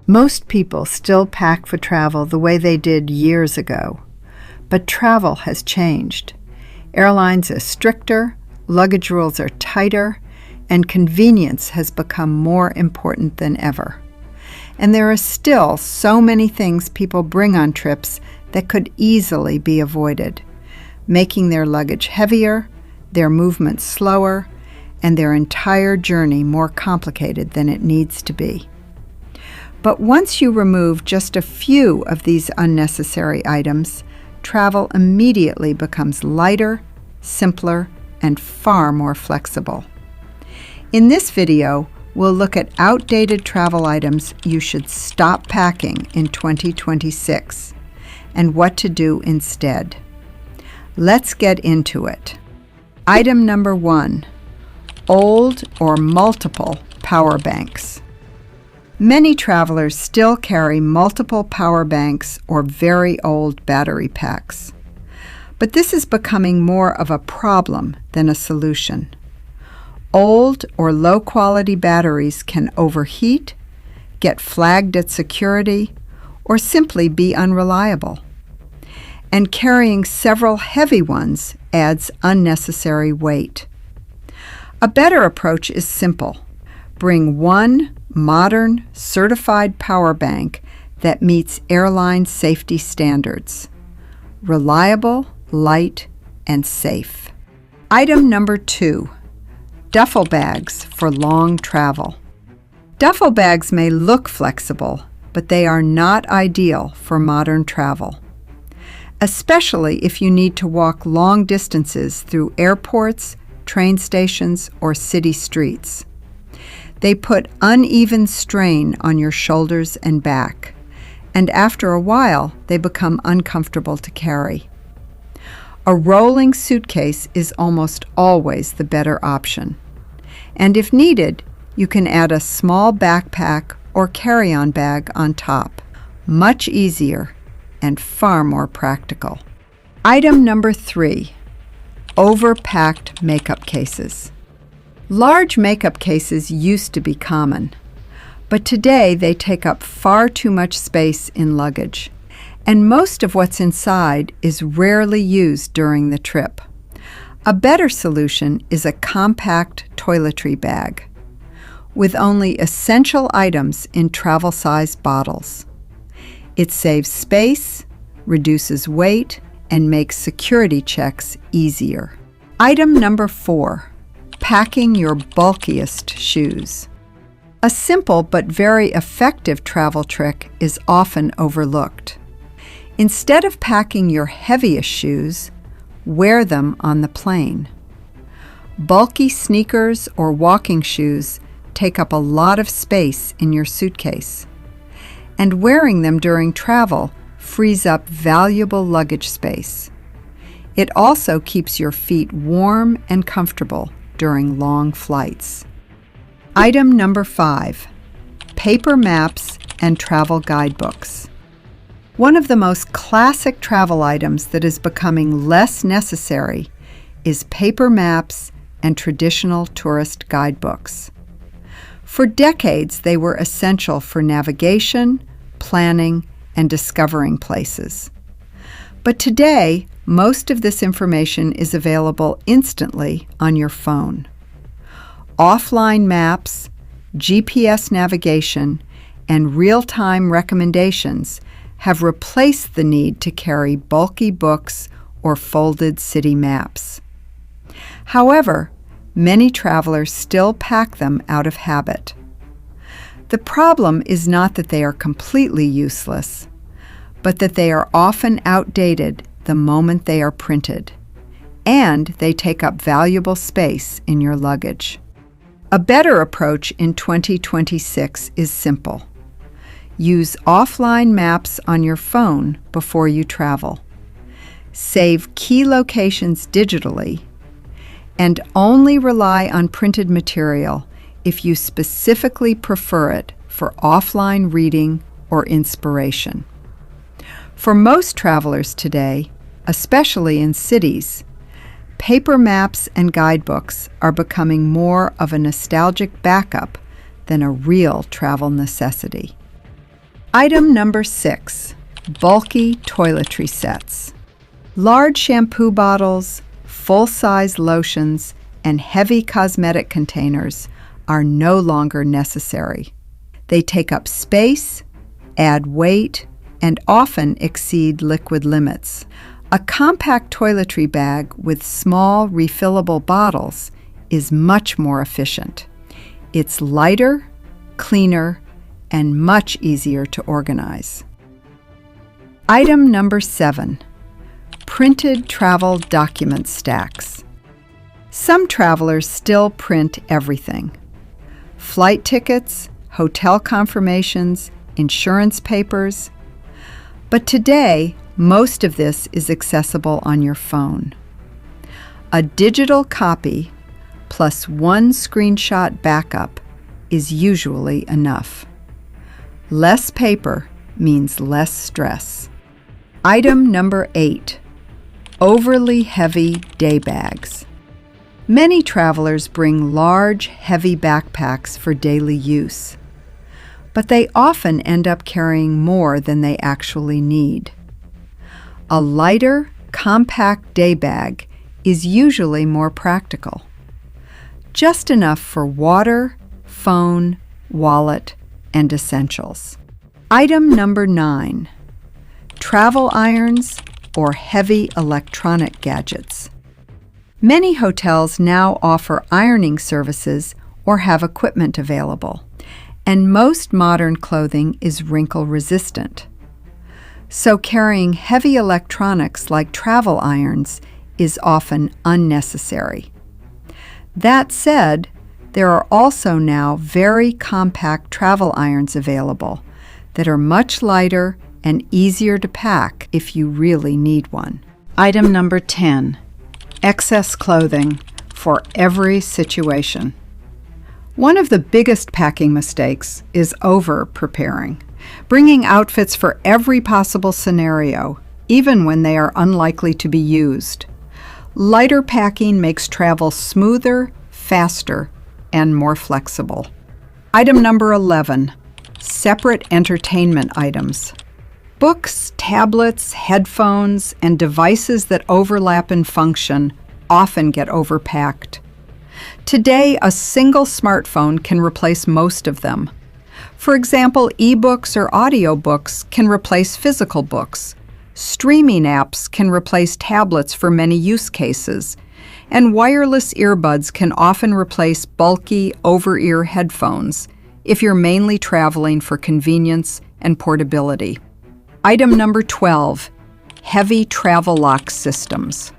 Most people still pack for travel the way they did years ago, but travel has changed. Airlines are stricter, luggage rules are tighter, and convenience has become more important than ever. And there are still so many things people bring on trips that could easily be avoided, making their luggage heavier, their movements slower, and their entire journey more complicated than it needs to be. But once you remove just a few of these unnecessary items, travel immediately becomes lighter, simpler, and far more flexible. In this video, we'll look at outdated travel items you should stop packing in 2026 and what to do instead. Let's get into it. Item number 1, old or multiple power banks. Many travelers still carry multiple power banks or very old battery packs. But this is becoming more of a problem than a solution. Old or low-quality batteries can overheat, get flagged at security, or simply be unreliable. And carrying several heavy ones adds unnecessary weight. A better approach is simple. Bring one modern, certified power bank that meets airline safety standards. Reliable, light, and safe. Item number 2, duffel bags for long travel. Duffel bags may look flexible, but they are not ideal for modern travel, especially if you need to walk long distances through airports, train stations, or city streets. They put uneven strain on your shoulders and back, and after a while, they become uncomfortable to carry. A rolling suitcase is almost always the better option, and if needed, you can add a small backpack or carry-on bag on top. Much easier and far more practical. Item number 3, overpacked makeup cases. Large makeup cases used to be common, but today they take up far too much space in luggage, and most of what's inside is rarely used during the trip. A better solution is a compact toiletry bag, with only essential items in travel-sized bottles. It saves space, reduces weight, and makes security checks easier. Item number 4, packing your bulkiest shoes. A simple but very effective travel trick is often overlooked. Instead of packing your heaviest shoes, wear them on the plane. Bulky sneakers or walking shoes take up a lot of space in your suitcase, and wearing them during travel frees up valuable luggage space. It also keeps your feet warm and comfortable during long flights. Item number 5, paper maps and travel guidebooks. One of the most classic travel items that is becoming less necessary is paper maps and traditional tourist guidebooks. For decades, they were essential for navigation, planning, and discovering places. But today, most of this information is available instantly on your phone. Offline maps, GPS navigation, and real-time recommendations have replaced the need to carry bulky books or folded city maps. However, many travelers still pack them out of habit. The problem is not that they are completely useless, but that they are often outdated the moment they are printed, and they take up valuable space in your luggage. A better approach in 2026 is simple. Use offline maps on your phone before you travel. Save key locations digitally, and only rely on printed material if you specifically prefer it for offline reading or inspiration. For most travelers today, especially in cities, paper maps and guidebooks are becoming more of a nostalgic backup than a real travel necessity. Item number 6, bulky toiletry sets. Large shampoo bottles, full-size lotions, and heavy cosmetic containers are no longer necessary. They take up space, add weight, and often exceed liquid limits. A compact toiletry bag with small refillable bottles is much more efficient. It's lighter, cleaner, and much easier to organize. Item number 7, printed travel document stacks. Some travelers still print everything. Flight tickets, hotel confirmations, insurance papers. But today, most of this is accessible on your phone. A digital copy plus one screenshot backup is usually enough. Less paper means less stress. Item number 8, overly heavy day bags. Many travelers bring large, heavy backpacks for daily use, but they often end up carrying more than they actually need. A lighter, compact day bag is usually more practical. Just enough for water, phone, wallet, and essentials. Item number 9, travel irons or heavy electronic gadgets. Many hotels now offer ironing services or have equipment available, and most modern clothing is wrinkle-resistant. So carrying heavy electronics like travel irons is often unnecessary. That said, there are also now very compact travel irons available that are much lighter and easier to pack if you really need one. Item number 10, excess clothing for every situation. One of the biggest packing mistakes is over-preparing, bringing outfits for every possible scenario, even when they are unlikely to be used. Lighter packing makes travel smoother, faster, and more flexible. Item number 11, separate entertainment items. Books, tablets, headphones, and devices that overlap in function often get overpacked. Today, a single smartphone can replace most of them. For example, ebooks or audiobooks can replace physical books. Streaming apps can replace tablets for many use cases. And wireless earbuds can often replace bulky over-ear headphones if you're mainly traveling for convenience and portability. Item number 12, heavy travel lock systems.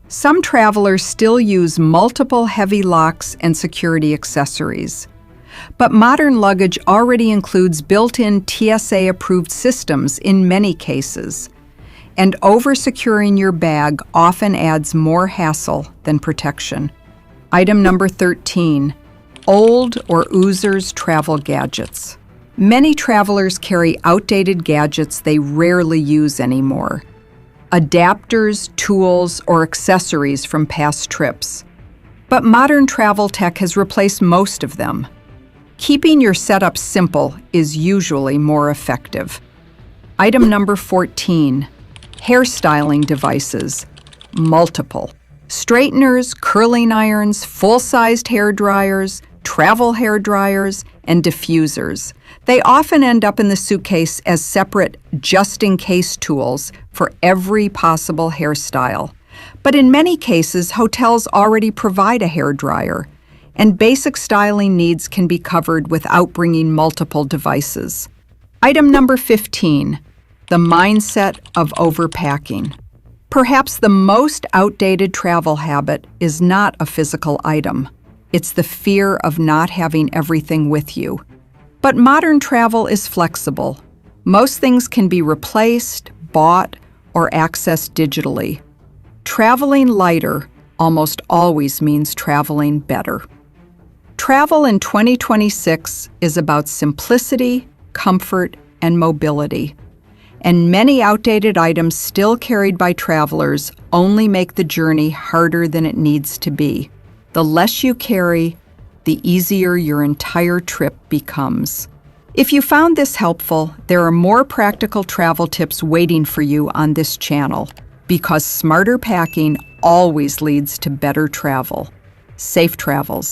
Some travelers still use multiple heavy locks and security accessories. But modern luggage already includes built-in TSA-approved systems in many cases. And over-securing your bag often adds more hassle than protection. Item number 13, old or oozers travel gadgets. Many travelers carry outdated gadgets they rarely use anymore. Adapters, tools, or accessories from past trips. But modern travel tech has replaced most of them. Keeping your setup simple is usually more effective. Item number 14, hairstyling devices, multiple. Straighteners, curling irons, full-sized hair dryers, travel hair dryers, and diffusers. They often end up in the suitcase as separate just-in-case tools for every possible hairstyle. But in many cases, hotels already provide a hair dryer, and basic styling needs can be covered without bringing multiple devices. Item number 15, the mindset of overpacking. Perhaps the most outdated travel habit is not a physical item. It's the fear of not having everything with you. But modern travel is flexible. Most things can be replaced, bought, or accessed digitally. Traveling lighter almost always means traveling better. Travel in 2026 is about simplicity, comfort, and mobility. And many outdated items still carried by travelers only make the journey harder than it needs to be. The less you carry, the easier your entire trip becomes. If you found this helpful, there are more practical travel tips waiting for you on this channel, because smarter packing always leads to better travel. Safe travels.